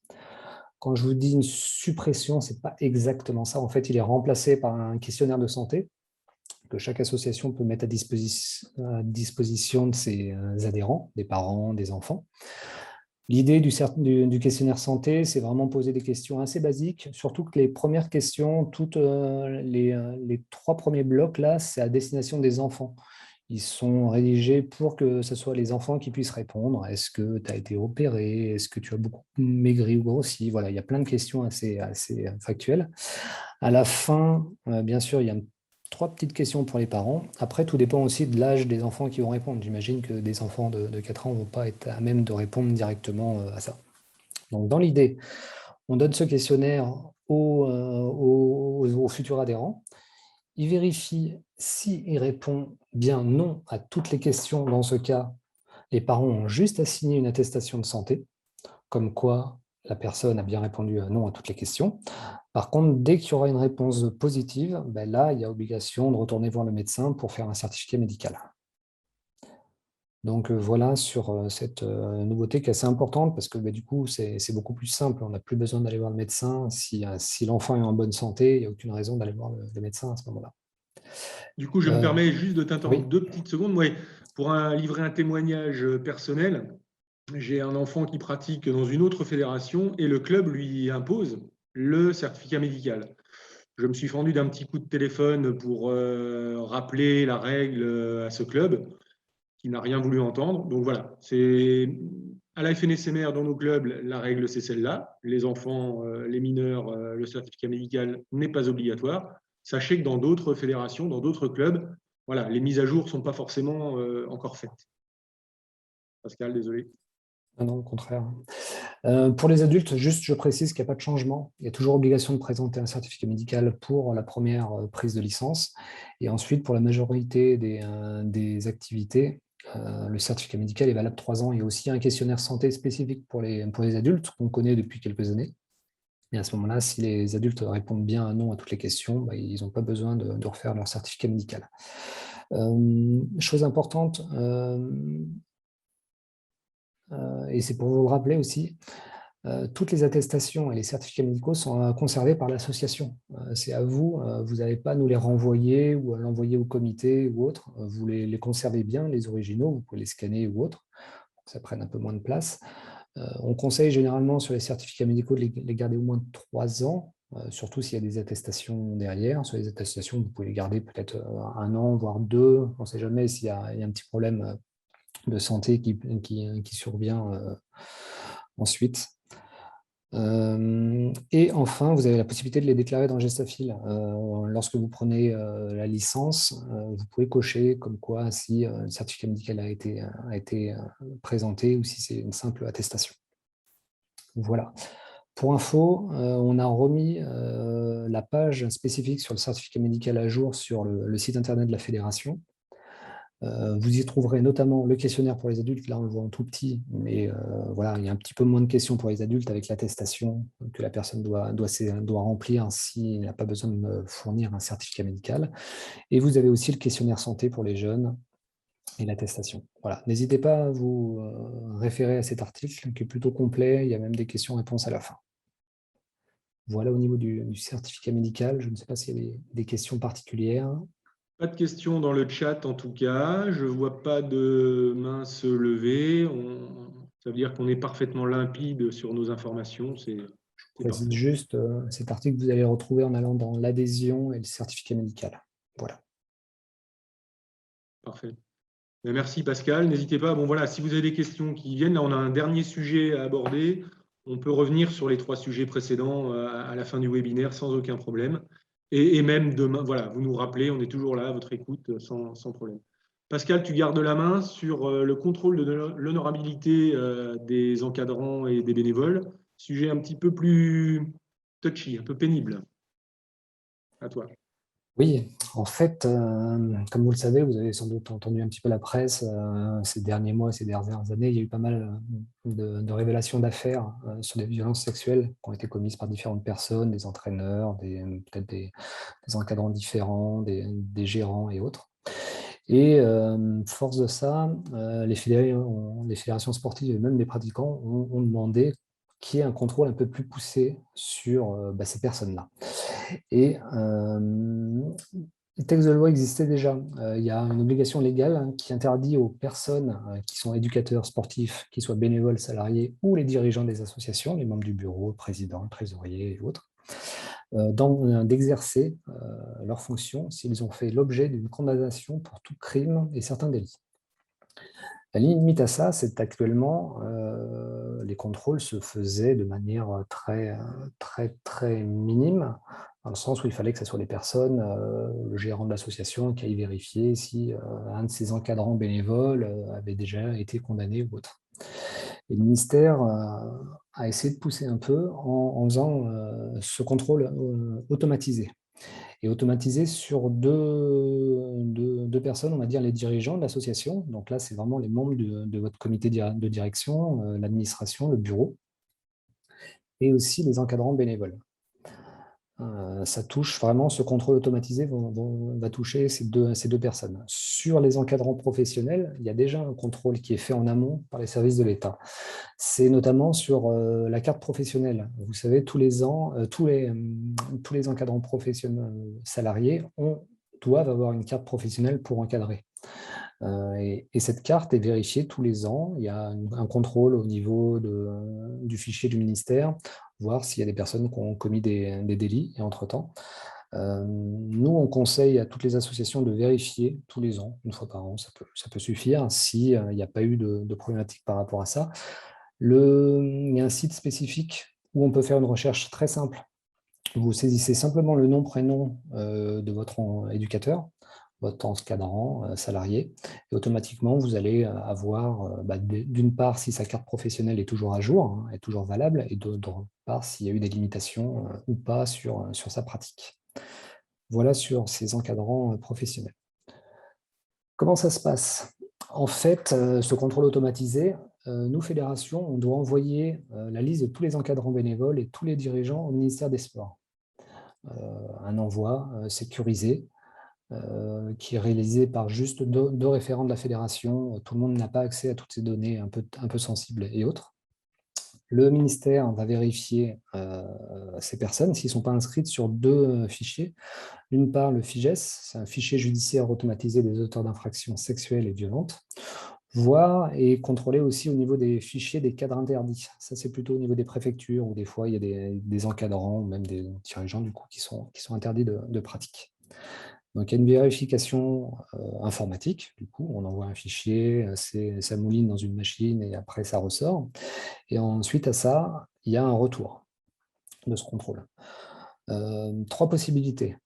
Quand je vous dis une suppression, ce n'est pas exactement ça. En fait, il est remplacé par un questionnaire de santé que chaque association peut mettre à disposition de ses adhérents, des parents, des enfants. L'idée du questionnaire santé, c'est vraiment poser des questions assez basiques, surtout que les premières questions, toutes les 3 premiers blocs, là, c'est à destination des enfants. Ils sont rédigés pour que ce soit les enfants qui puissent répondre. Est-ce que tu as été opéré? Est-ce que tu as beaucoup maigri ou grossi? Voilà, il y a plein de questions assez factuelles. À la fin, bien sûr, il y a 3 petites questions pour les parents. Après, tout dépend aussi de l'âge des enfants qui vont répondre. J'imagine que des enfants de 4 ans ne vont pas être à même de répondre directement à ça. Donc, dans l'idée, on donne ce questionnaire aux futurs adhérents. Il vérifie s'il répond bien non à toutes les questions. Dans ce cas, les parents ont juste à signer une attestation de santé, comme quoi la personne a bien répondu non à toutes les questions. Par contre, dès qu'il y aura une réponse positive, ben là, il y a obligation de retourner voir le médecin pour faire un certificat médical. Donc voilà sur cette nouveauté qui est assez importante parce que du coup, c'est beaucoup plus simple. On n'a plus besoin d'aller voir le médecin. Si l'enfant est en bonne santé, il n'y a aucune raison d'aller voir le médecin à ce moment-là. Du coup, je me permets juste de t'interrompre Oui. 2 petites secondes. Moi, pour livrer un témoignage personnel, j'ai un enfant qui pratique dans une autre fédération et le club lui impose le certificat médical. Je me suis fendu d'un petit coup de téléphone pour rappeler la règle à ce club qui n'a rien voulu entendre. Donc voilà, c'est à la FNSMR dans nos clubs, la règle c'est celle-là. Les enfants, les mineurs, le certificat médical n'est pas obligatoire. Sachez que dans d'autres fédérations, dans d'autres clubs, voilà, les mises à jour ne sont pas forcément encore faites. Pascal, désolé. Non, au contraire. Pour les adultes, juste je précise qu'il n'y a pas de changement. Il y a toujours obligation de présenter un certificat médical pour la première prise de licence. Et ensuite, pour la majorité des activités, le certificat médical est valable 3 ans. Il y a aussi un questionnaire santé spécifique pour les adultes qu'on connaît depuis quelques années. Et à ce moment-là, si les adultes répondent bien un non à toutes les questions, ils n'ont pas besoin de refaire leur certificat médical. Chose importante, et c'est pour vous le rappeler aussi, toutes les attestations et les certificats médicaux sont conservés par l'association. C'est à vous, vous n'allez pas nous les renvoyer ou à l'envoyer au comité ou autre. Vous les conservez bien, les originaux, vous pouvez les scanner ou autre, pour que ça prenne un peu moins de place. On conseille généralement sur les certificats médicaux de les garder au moins 3 ans, surtout s'il y a des attestations derrière. Sur les attestations, vous pouvez les garder peut-être 1 an, voire 2. On ne sait jamais s'il y a un petit problème de santé qui survient ensuite. Et enfin, vous avez la possibilité de les déclarer dans le Gestafil. Lorsque vous prenez la licence, vous pouvez cocher comme quoi si le certificat médical a été présenté ou si c'est une simple attestation. Voilà. Pour info, on a remis la page spécifique sur le certificat médical à jour sur le site internet de la fédération. Vous y trouverez notamment le questionnaire pour les adultes, là on le voit en tout petit, mais voilà, il y a un petit peu moins de questions pour les adultes avec l'attestation que la personne doit remplir s'il n'a pas besoin de me fournir un certificat médical. Et vous avez aussi le questionnaire santé pour les jeunes et l'attestation. Voilà, n'hésitez pas à vous référer à cet article qui est plutôt complet, il y a même des questions-réponses à la fin. Voilà au niveau du certificat médical, je ne sais pas s'il y a des questions particulières. Pas de questions dans le chat en tout cas. Je ne vois pas de main se lever. Ça veut dire qu'on est parfaitement limpide sur nos informations. Je précise juste cet article, vous allez le retrouver en allant dans l'adhésion et le certificat médical. Voilà. Parfait. Merci Pascal. N'hésitez pas. Bon voilà, si vous avez des questions qui viennent, là on a un dernier sujet à aborder. On peut revenir sur les 3 sujets précédents à la fin du webinaire sans aucun problème. Et même demain, voilà, vous nous rappelez, on est toujours là à votre écoute sans problème. Pascal, tu gardes la main sur le contrôle de l'honorabilité des encadrants et des bénévoles. Sujet un petit peu plus touchy, un peu pénible. À toi. Oui, en fait, comme vous le savez, vous avez sans doute entendu un petit peu la presse ces derniers mois, ces dernières années, il y a eu pas mal de révélations d'affaires sur des violences sexuelles qui ont été commises par différentes personnes, des entraîneurs, peut-être des encadrants différents, des gérants et autres. Et force de ça, les fédérations sportives et même les pratiquants ont demandé qu'il y ait un contrôle un peu plus poussé sur ces personnes-là. Et les textes de loi existaient déjà. Il y a une obligation légale qui interdit aux personnes qui sont éducateurs sportifs, qu'ils soient bénévoles, salariés ou les dirigeants des associations, les membres du bureau, le président, le trésorier et autres, d'exercer leurs fonctions s'ils ont fait l'objet d'une condamnation pour tout crime et certains délits. La limite à ça, c'est actuellement, les contrôles se faisaient de manière très minime, dans le sens où il fallait que ce soit les personnes, le gérant de l'association qui aille vérifier si un de ses encadrants bénévoles avait déjà été condamné ou autre. Et le ministère a essayé de pousser un peu en faisant ce contrôle automatisé. Et automatisé sur deux personnes, on va dire les dirigeants de l'association. Donc là, c'est vraiment les membres de votre comité de direction, l'administration, le bureau, et aussi les encadrants bénévoles. Ça touche vraiment, ce contrôle automatisé va toucher ces deux personnes. Sur les encadrants professionnels, il y a déjà un contrôle qui est fait en amont par les services de l'État. C'est notamment sur la carte professionnelle. Vous savez, tous les ans, tous les encadrants professionnels salariés doivent avoir une carte professionnelle pour encadrer. Et cette carte est vérifiée tous les ans. Il y a un contrôle au niveau du fichier du ministère, voir s'il y a des personnes qui ont commis des délits. Et entre-temps, nous, on conseille à toutes les associations de vérifier tous les ans, une fois par an, ça peut suffire, s'il n'y a pas eu de problématique par rapport à ça. Il y a un site spécifique où on peut faire une recherche très simple. Vous saisissez simplement le nom, prénom de votre éducateur, votre encadrant salarié, et automatiquement, vous allez avoir, d'une part, si sa carte professionnelle est toujours à jour, est toujours valable, et d'autre part, s'il y a eu des limitations ou pas sur sa pratique. Voilà sur ces encadrants professionnels. Comment ça se passe? En fait, ce contrôle automatisé, nous, fédérations, on doit envoyer la liste de tous les encadrants bénévoles et tous les dirigeants au ministère des Sports. Un envoi sécurisé qui est réalisé par juste deux référents de la fédération. Tout le monde n'a pas accès à toutes ces données un peu sensibles et autres. Le ministère va vérifier ces personnes s'ils ne sont pas inscrites sur deux fichiers. D'une part, le FIGES, c'est un fichier judiciaire automatisé des auteurs d'infractions sexuelles et violentes, voir et contrôler aussi au niveau des fichiers des cadres interdits. Ça, c'est plutôt au niveau des préfectures, où des fois, il y a des encadrants ou même des dirigeants du coup, qui sont interdits de pratique. Donc, il y a une vérification informatique. Du coup, on envoie un fichier, ça mouline dans une machine et après, ça ressort. Et ensuite à ça, il y a un retour de ce contrôle. 3 possibilités.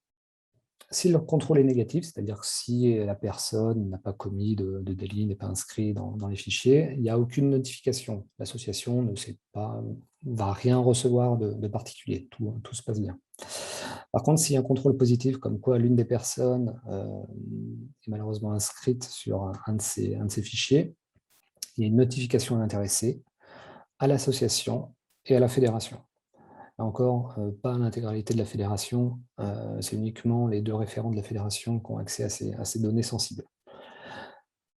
Si le contrôle est négatif, c'est-à-dire que si la personne n'a pas commis de délit, n'est pas inscrit dans les fichiers, il n'y a aucune notification. L'association ne va rien recevoir de particulier. Tout se passe bien. Par contre, s'il y a un contrôle positif, comme quoi l'une des personnes est malheureusement inscrite sur un de ces fichiers, il y a une notification à l'intéressé, à l'association et à la fédération. Là encore, pas l'intégralité de la fédération, c'est uniquement les 2 référents de la fédération qui ont accès à ces données sensibles.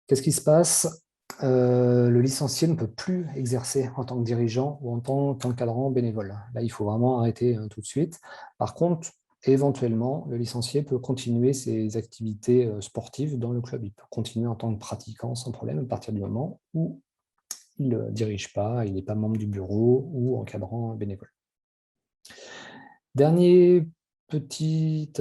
Qu'est-ce qui se passe? Le licencié ne peut plus exercer en tant que dirigeant ou en tant qu'encadrant bénévole. Là, il faut vraiment arrêter tout de suite. Par contre, éventuellement, le licencié peut continuer ses activités sportives dans le club. Il peut continuer en tant que pratiquant sans problème à partir du moment où il ne dirige pas, il n'est pas membre du bureau ou encadrant bénévole. Dernier petit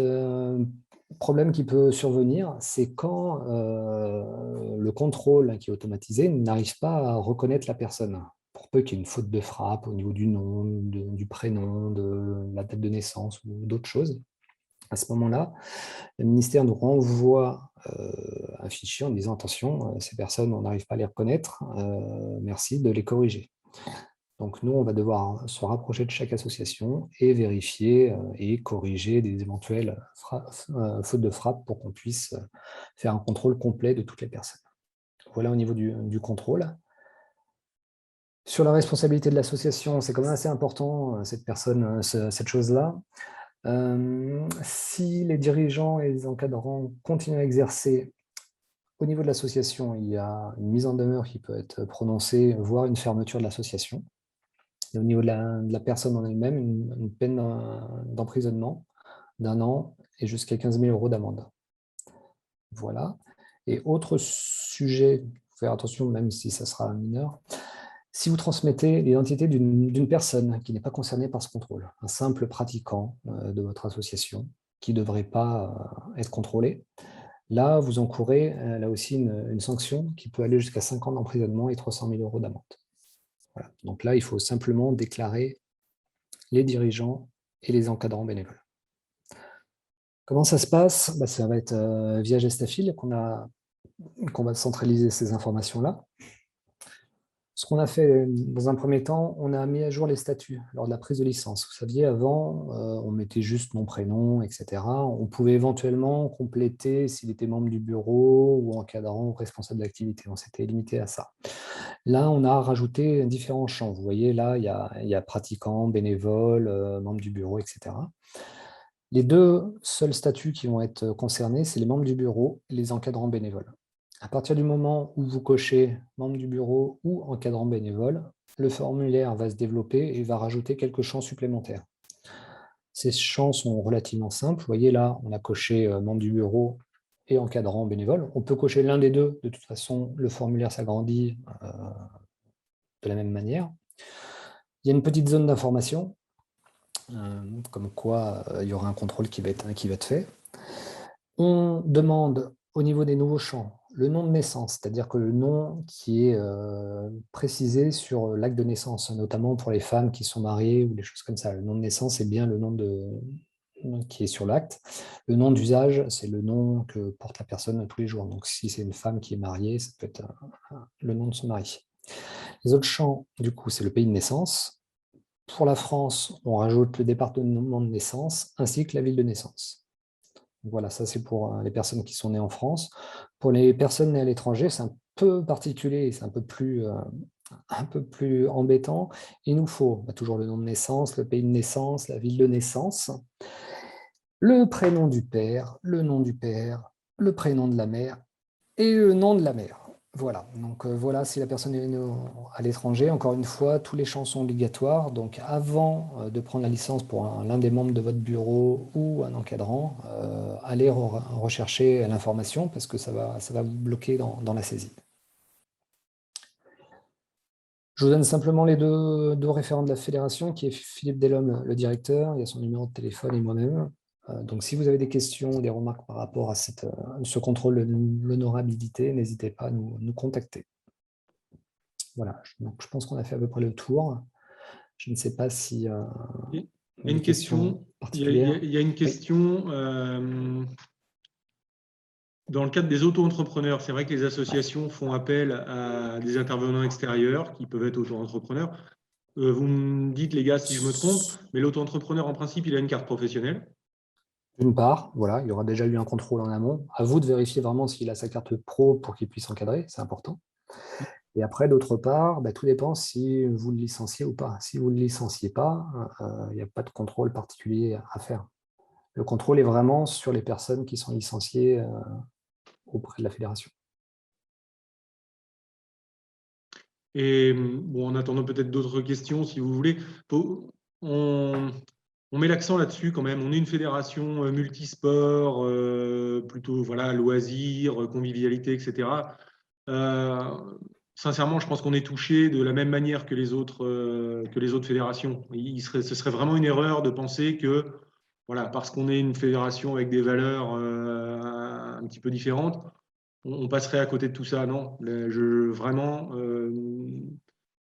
problème qui peut survenir, c'est quand le contrôle qui est automatisé n'arrive pas à reconnaître la personne. Pour peu qu'il y ait une faute de frappe au niveau du nom, du prénom, de la date de naissance ou d'autres choses. À ce moment-là, le ministère nous renvoie un fichier en disant « Attention, ces personnes, on n'arrive pas à les reconnaître, merci de les corriger ». Donc nous, on va devoir se rapprocher de chaque association et vérifier et corriger des éventuelles fautes de frappe pour qu'on puisse faire un contrôle complet de toutes les personnes. Voilà au niveau du contrôle. Sur la responsabilité de l'association, c'est quand même assez important, cette chose-là. Si les dirigeants et les encadrants continuent à exercer, au niveau de l'association, il y a une mise en demeure qui peut être prononcée, voire une fermeture de l'association. Et au niveau de la personne en elle-même, une peine d'emprisonnement d'1 an et jusqu'à 15 000 € d'amende. Voilà. Et autre sujet, il faut faire attention, même si ça sera mineur, si vous transmettez l'identité d'une personne qui n'est pas concernée par ce contrôle, un simple pratiquant de votre association qui ne devrait pas être contrôlé, là, vous encourez là aussi une sanction qui peut aller jusqu'à 5 ans d'emprisonnement et 300 000 € d'amende. Voilà. Donc là, il faut simplement déclarer les dirigeants et les encadrants bénévoles. Comment ça se passe? Ça va être via Gestafil qu'on va centraliser ces informations-là. Ce qu'on a fait dans un premier temps, on a mis à jour les statuts lors de la prise de licence. Vous saviez, avant, on mettait juste nom, prénom, etc. On pouvait éventuellement compléter s'il était membre du bureau ou encadrant ou responsable d'activité. On s'était limité à ça. Là, on a rajouté différents champs. Vous voyez, là, il y a pratiquant, bénévole, membre du bureau, etc. Les 2 seuls statuts qui vont être concernés, c'est les membres du bureau et les encadrants bénévoles. À partir du moment où vous cochez membre du bureau ou encadrant bénévole, le formulaire va se développer et va rajouter quelques champs supplémentaires. Ces champs sont relativement simples. Vous voyez là, on a coché membre du bureau et encadrant bénévole. On peut cocher l'un des deux. De toute façon, le formulaire s'agrandit de la même manière. Il y a une petite zone d'information, comme quoi il y aura un contrôle qui va être fait. On demande au niveau des nouveaux champs le nom de naissance, c'est-à-dire que le nom qui est précisé sur l'acte de naissance, notamment pour les femmes qui sont mariées ou des choses comme ça. Le nom de naissance est bien le nom qui est sur l'acte. Le nom d'usage, c'est le nom que porte la personne tous les jours. Donc si c'est une femme qui est mariée, ça peut être le nom de son mari. Les autres champs, du coup, c'est le pays de naissance. Pour la France, on rajoute le département de naissance ainsi que la ville de naissance. Voilà, ça c'est pour les personnes qui sont nées en France. Pour les personnes nées à l'étranger, c'est un peu particulier, c'est un peu plus embêtant. Il nous faut toujours le nom de naissance, le pays de naissance, la ville de naissance, le prénom du père, le nom du père, le prénom de la mère et le nom de la mère. Voilà, donc voilà, si la personne est née à l'étranger, encore une fois, tous les champs sont obligatoires. Donc avant de prendre la licence pour l'un des membres de votre bureau ou un encadrant, allez rechercher l'information parce que ça va vous bloquer dans la saisie. Je vous donne simplement les deux référents de la fédération, qui est Philippe Delhomme, le directeur, il y a son numéro de téléphone et moi-même. Donc, si vous avez des questions, des remarques par rapport à ce contrôle de l'honorabilité, n'hésitez pas à nous contacter. Voilà, donc je pense qu'on a fait à peu près le tour. Je ne sais pas si il y a une question particulière. Il y a une question dans le cadre des auto-entrepreneurs. C'est vrai que les associations font appel à des intervenants extérieurs qui peuvent être auto-entrepreneurs. Vous me dites, les gars, si je me trompe, mais l'auto-entrepreneur, en principe, il a une carte professionnelle. D'une part, voilà, il y aura déjà eu un contrôle en amont. À vous de vérifier vraiment s'il a sa carte pro pour qu'il puisse encadrer, c'est important. Et après, d'autre part, tout dépend si vous le licenciez ou pas. Si vous ne le licenciez pas, il n'y a pas de contrôle particulier à faire. Le contrôle est vraiment sur les personnes qui sont licenciées auprès de la fédération. Et bon, en attendant peut-être d'autres questions, si vous voulez, on met l'accent là-dessus quand même. On est une fédération multisport, plutôt voilà, loisirs, convivialité, etc. Sincèrement, je pense qu'on est touché de la même manière que les autres fédérations. Ce serait vraiment une erreur de penser que, voilà, parce qu'on est une fédération avec des valeurs un petit peu différentes, on passerait à côté de tout ça. Non, vraiment,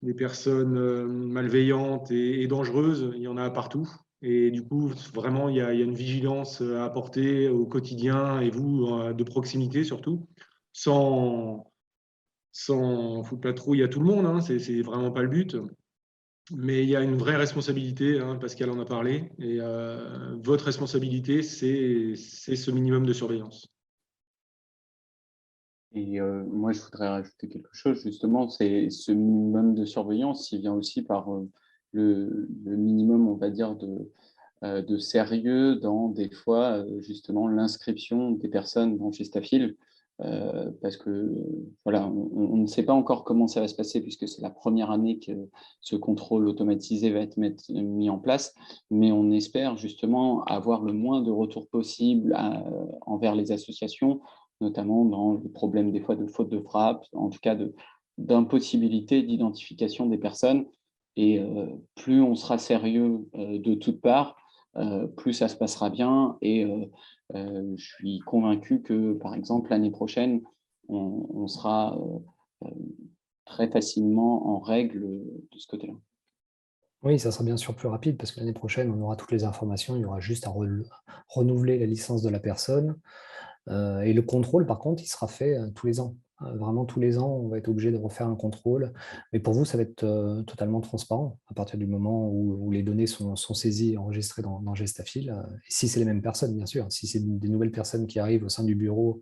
des personnes malveillantes et dangereuses, il y en a partout. Et du coup, vraiment, il y a une vigilance à apporter au quotidien et vous, de proximité surtout, sans foutre la trouille à tout le monde, hein, c'est vraiment pas le but. Mais il y a une vraie responsabilité, hein, Pascal en a parlé, et votre responsabilité, c'est ce minimum de surveillance. Et moi, je voudrais rajouter quelque chose, justement, c'est ce minimum de surveillance, il vient aussi par le minimum, on va dire, de sérieux dans des fois, justement, l'inscription des personnes dans Gestafil. Parce que voilà, on ne sait pas encore comment ça va se passer puisque c'est la première année que ce contrôle automatisé va être mis en place, mais on espère justement avoir le moins de retours possible envers les associations, notamment dans les problèmes des fois de faute de frappe, en tout cas d'impossibilité d'identification des personnes. Et plus on sera sérieux de toutes parts, plus ça se passera bien. Et je suis convaincu que, par exemple, l'année prochaine, on sera très facilement en règle de ce côté-là. Oui, ça sera bien sûr plus rapide parce que l'année prochaine, on aura toutes les informations. Il y aura juste à renouveler la licence de la personne. Et le contrôle, par contre, il sera fait tous les ans. Vraiment, tous les ans, on va être obligé de refaire un contrôle. Mais pour vous, ça va être totalement transparent à partir du moment où les données sont saisies et enregistrées dans Gestafil. Et si c'est les mêmes personnes, bien sûr. Si c'est des nouvelles personnes qui arrivent au sein du bureau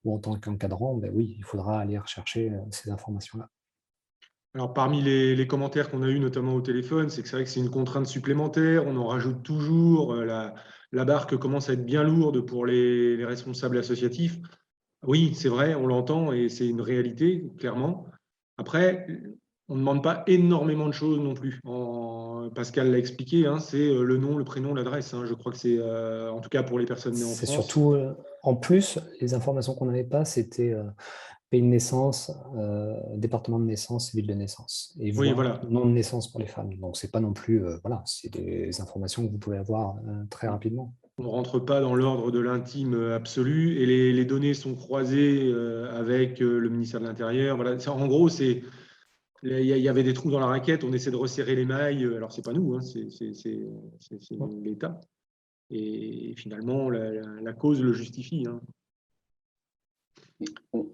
ou en tant qu'encadrant, ben oui, il faudra aller rechercher ces informations-là. Alors, parmi les commentaires qu'on a eus, notamment au téléphone, c'est vrai que c'est une contrainte supplémentaire. On en rajoute toujours. La barque commence à être bien lourde pour les responsables associatifs. Oui, c'est vrai, on l'entend et c'est une réalité, clairement. Après, on ne demande pas énormément de choses non plus. Pascal l'a expliqué, hein, c'est le nom, le prénom, l'adresse, hein. Je crois que c'est, en tout cas pour les personnes nées en C'est France. surtout, en plus, les informations qu'on n'avait pas, c'était pays de naissance, département de naissance, ville de naissance, et Oui, voire voilà. nom de naissance pour les femmes. Donc, c'est pas non plus, voilà, c'est des informations que vous pouvez avoir très rapidement. On ne rentre pas dans l'ordre de l'intime absolu et les données sont croisées avec le ministère de l'Intérieur. Voilà. En gros, il y avait des trous dans la raquette, on essaie de resserrer les mailles. Alors, ce n'est pas nous, hein, c'est l'État. Et finalement, la cause le justifie, hein.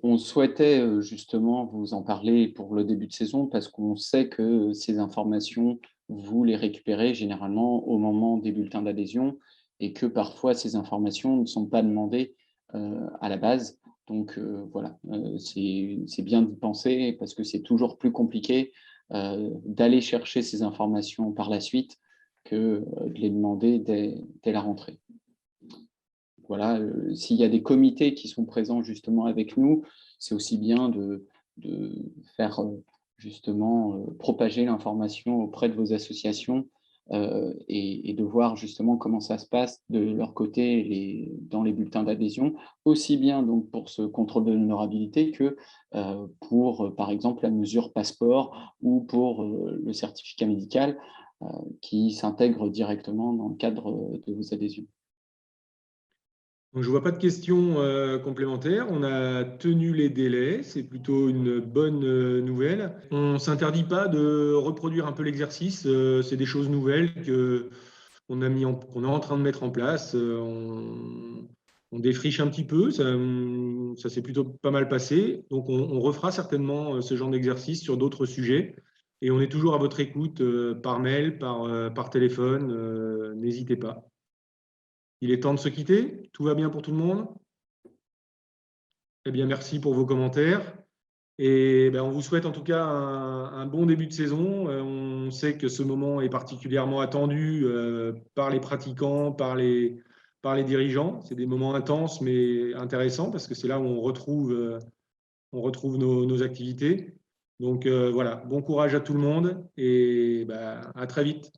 On souhaitait justement vous en parler pour le début de saison parce qu'on sait que ces informations, vous les récupérez généralement au moment des bulletins d'adhésion et que parfois ces informations ne sont pas demandées à la base. Donc voilà, c'est bien d'y penser parce que c'est toujours plus compliqué d'aller chercher ces informations par la suite que de les demander dès la rentrée. Voilà, s'il y a des comités qui sont présents justement avec nous, c'est aussi bien de faire justement propager l'information auprès de vos associations et de voir justement comment ça se passe de leur côté dans les bulletins d'adhésion, aussi bien donc pour ce contrôle de l'honorabilité que pour, par exemple, la mesure passeport ou pour le certificat médical qui s'intègre directement dans le cadre de vos adhésions. Donc, je ne vois pas de questions complémentaires. On a tenu les délais, c'est plutôt une bonne nouvelle. On ne s'interdit pas de reproduire un peu l'exercice. C'est des choses nouvelles qu'on est en train de mettre en place. On défriche un petit peu, ça s'est plutôt pas mal passé. Donc, on refera certainement ce genre d'exercice sur d'autres sujets. Et on est toujours à votre écoute par mail, par téléphone. N'hésitez pas. Il est temps de se quitter. Tout va bien pour tout le monde? Eh bien, merci pour vos commentaires. Et ben, on vous souhaite en tout cas un bon début de saison. On sait que ce moment est particulièrement attendu par les pratiquants, par les dirigeants. C'est des moments intenses mais intéressants parce que c'est là où on retrouve nos activités. Donc voilà, bon courage à tout le monde et ben, à très vite.